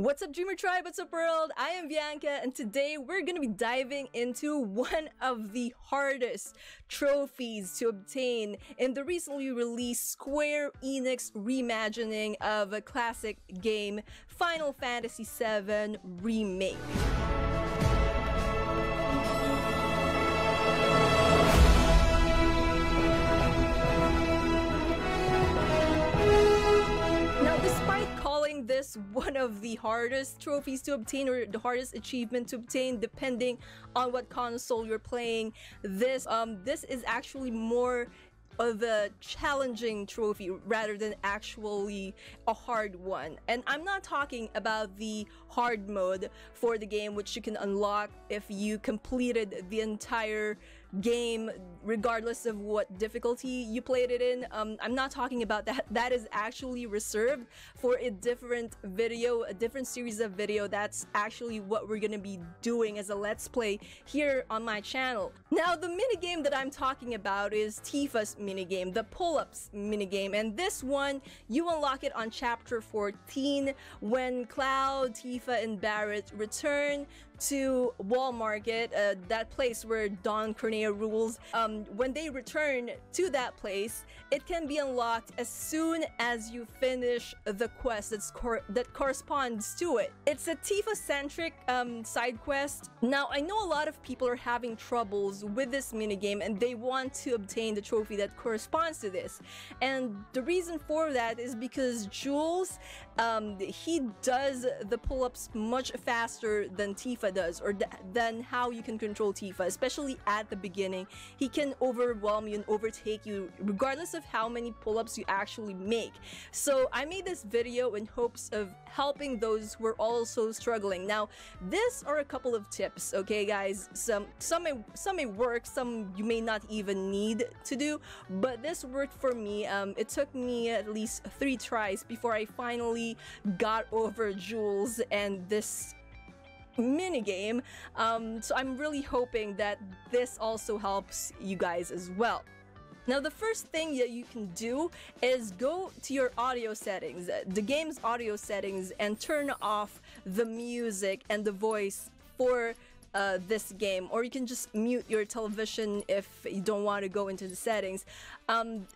What's up, Dreamer Tribe? What's up, world? I am Bianca, and today we're gonna be diving into one of the hardest trophies to obtain in the recently released Square Enix reimagining of a classic game, Final Fantasy VII Remake. This one of the hardest trophies to obtain, or the hardest achievement to obtain, depending on what console you're playing. This is actually more of a challenging trophy rather than actually a hard one. And I'm not talking about the hard mode for the game, which you can unlock if you completed the entire game regardless of what difficulty you played it in. I'm not talking about that. That is actually reserved for a different video, a different series of video. That's actually what we're gonna be doing as a let's play here on my channel. Now, the minigame that I'm talking about is Tifa's minigame, the pull-ups minigame, and this one you unlock it on chapter 14 when Cloud, Tifa, and Barret return to Wall Market, that place where Don Cornea rules. When they return to that place, it can be unlocked as soon as you finish the quest that corresponds to it. It's a Tifa-centric side quest. Now, I know a lot of people are having troubles with this minigame and they want to obtain the trophy that corresponds to this. And the reason for that is because Jules, he does the pull-ups much faster than Tifa does, or than how you can control Tifa, especially at the beginning. He can overwhelm you and overtake you regardless of how many pull-ups you actually make. So I made this video in hopes of helping those who are also struggling. Now, these are a couple of tips, okay guys? Some may work, some you may not even need to do, but this worked for me. It took me at least 3 tries before I finally got over Jules and this minigame. So I'm really hoping that this also helps you guys as well. Now, the first thing that you can do is go to your audio settings, the game's audio settings, and turn off the music and the voice for this game, or you can just mute your television if you don't want to go into the settings.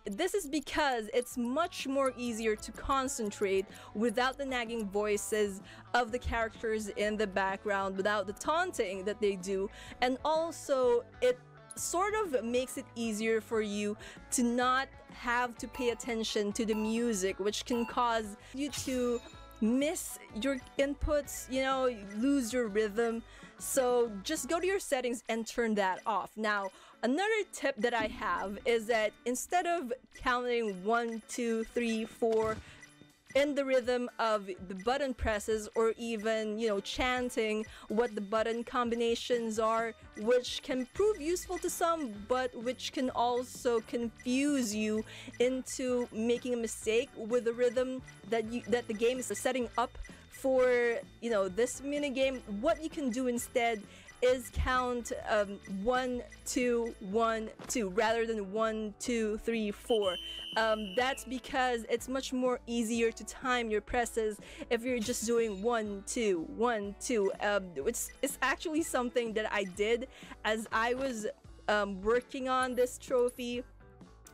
This is because it's much more easier to concentrate without the nagging voices of the characters in the background, without the taunting that they do, and also it sort of makes it easier for you to not have to pay attention to the music, which can cause you to miss your inputs, you know, lose your rhythm. So just go to your settings and turn that off. Now, another tip that I have is that instead of counting 1, 2, 3, 4 in the rhythm of the button presses, or even, you know, chanting what the button combinations are, which can prove useful to some, but which can also confuse you into making a mistake with the rhythm that the game is setting up for, you know, this minigame. What you can do instead is count 1, 2, 1, 2 rather than 1, 2, 3, 4. That's because it's much more easier to time your presses if you're just doing 1, 2, 1, 2. It's actually something that I did as I was working on this trophy.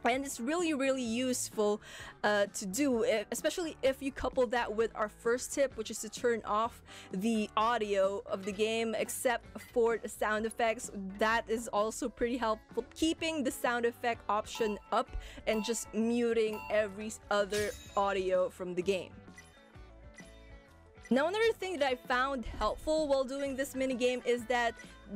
And it's really useful to do, especially if you couple that with our first tip, which is to turn off the audio of the game except for the sound effects. That is also pretty helpful, keeping the sound effect option up and just muting every other audio from the game. Now, another thing that I found helpful while doing this minigame is that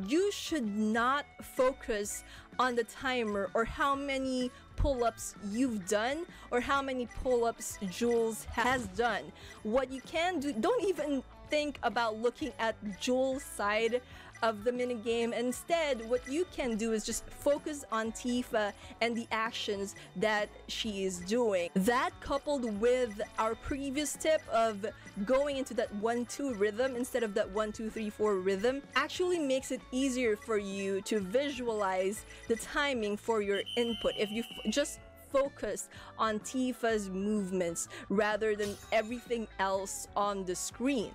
you should not focus on the timer or how many pull-ups you've done or how many pull-ups Jules has done. What you can do, don't even think about looking at Jules' side of the minigame. Instead, what you can do is just focus on Tifa and the actions that she is doing. That, coupled with our previous tip of going into that 1-2 rhythm instead of that 1-2-3-4 rhythm, actually makes it easier for you to visualize the timing for your input if you just focus on Tifa's movements rather than everything else on the screen.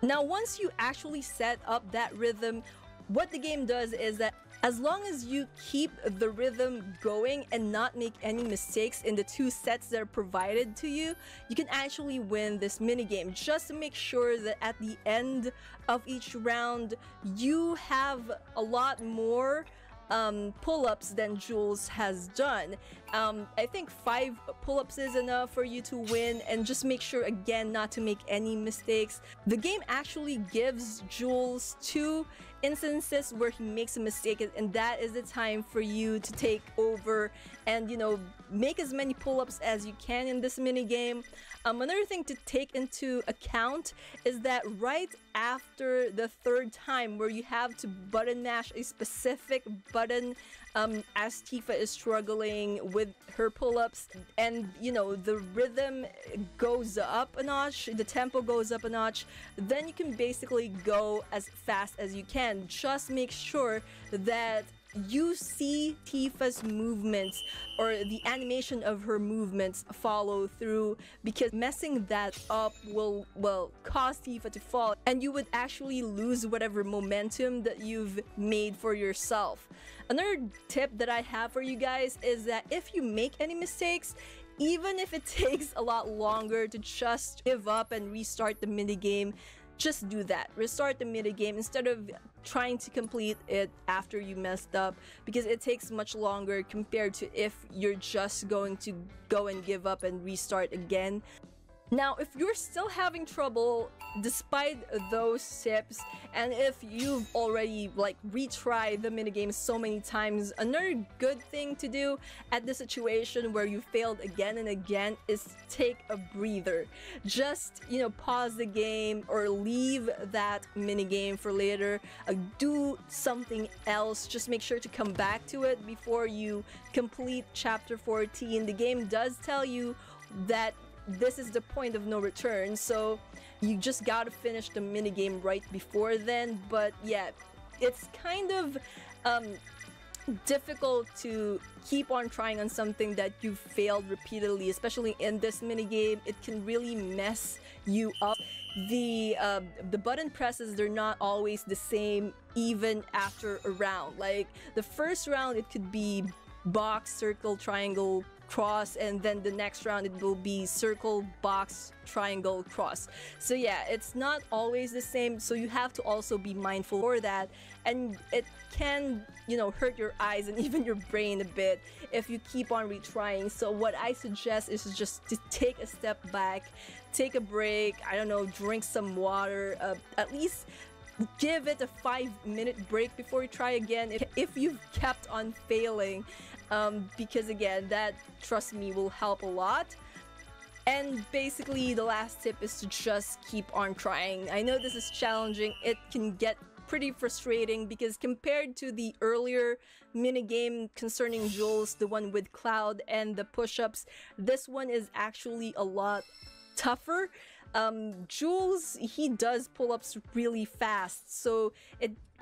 Now, once you actually set up that rhythm, what the game does is that as long as you keep the rhythm going and not make any mistakes in the 2 sets that are provided to you, you can actually win this minigame. Just to make sure that at the end of each round, you have a lot more pull-ups than Jules has done. I think 5 pull-ups is enough for you to win, and just make sure again not to make any mistakes. The game actually gives Jules 2 instances where he makes a mistake, and that is the time for you to take over and, you know, make as many pull-ups as you can in this mini game. Another thing to take into account is that right after the 3rd time where you have to button mash a specific button as Tifa is struggling with her pull-ups, and you know the rhythm goes up a notch, the tempo goes up a notch, then you can basically go as fast as you can. Just make sure that you see Tifa's movements or the animation of her movements follow through, because messing that up will cause Tifa to fall, and you would actually lose whatever momentum that you've made for yourself. Another tip that I have for you guys is that if you make any mistakes, even if it takes a lot longer to just give up and restart the minigame, just do that. Restart the minigame instead of trying to complete it after you messed up, because it takes much longer compared to if you're just going to go and give up and restart again. Now, if you're still having trouble despite those tips, and if you've already like retried the minigame so many times, another good thing to do at the situation where you failed again and again is take a breather. Just, you know, pause the game or leave that minigame for later. Do something else. Just make sure to come back to it before you complete chapter 14. The game does tell you that this is the point of no return, so you just gotta finish the minigame right before then. But yeah, it's kind of difficult to keep on trying on something that you've failed repeatedly, especially in this minigame. It can really mess you up. The button presses, they're not always the same even after a round. Like the first round it could be box, circle, triangle, cross, and then the next round it will be circle, box, triangle, cross. So yeah, it's not always the same, so you have to also be mindful for that, and it can, you know, hurt your eyes and even your brain a bit if you keep on retrying. So what I suggest is just to take a step back, take a break, I don't know, drink some water, at least give it a 5-minute break before you try again if you've kept on failing, because again, that, trust me, will help a lot. And basically the last tip is to just keep on trying. I know this is challenging, it can get pretty frustrating, because compared to the earlier minigame concerning Jules, the one with Cloud and the push-ups, this one is actually a lot tougher. Jules, he does pull-ups really fast, so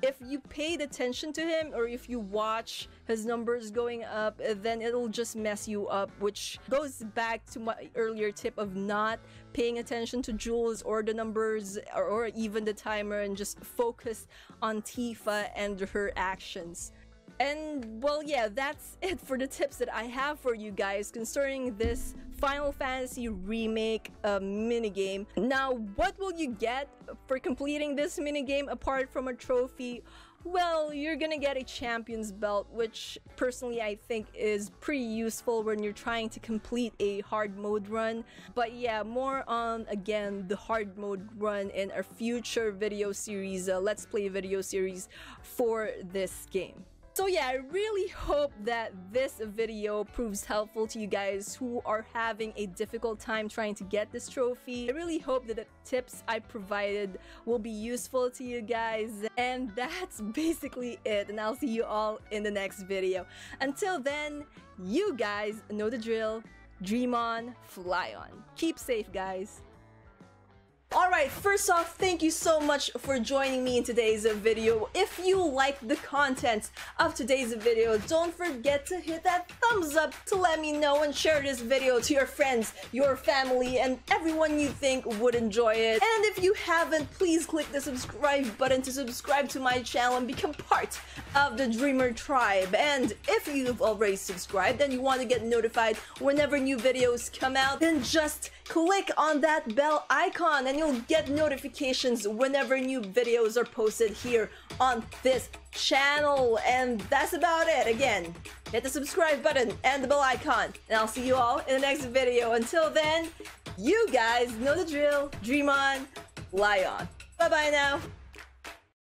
if you paid attention to him or if you watch his numbers going up, then it'll just mess you up, which goes back to my earlier tip of not paying attention to Jules or the numbers or even the timer, and just focus on Tifa and her actions. And well, yeah, that's it for the tips that I have for you guys concerning this Final Fantasy Remake minigame. Now, what will you get for completing this minigame apart from a trophy? Well, you're gonna get a champion's belt, which personally I think is pretty useful when you're trying to complete a hard mode run. But yeah, more on, again, the hard mode run in our future video series, Let's Play video series for this game. So yeah, I really hope that this video proves helpful to you guys who are having a difficult time trying to get this trophy. I really hope that the tips I provided will be useful to you guys. And that's basically it, and I'll see you all in the next video. Until then, you guys know the drill. Dream on, fly on. Keep safe, guys. Alright, first off, thank you so much for joining me in today's video. If you like the content of today's video, don't forget to hit that thumbs up to let me know and share this video to your friends, your family, and everyone you think would enjoy it. And if you haven't, please click the subscribe button to subscribe to my channel and become part of the Dreamer Tribe. And if you've already subscribed and you want to get notified whenever new videos come out, then just click on that bell icon and you'll get notifications whenever new videos are posted here on this channel. And that's about it. Again, hit the subscribe button and the bell icon, and I'll see you all in the next video. Until then, you guys know the drill. Dream on, fly on. Bye bye now.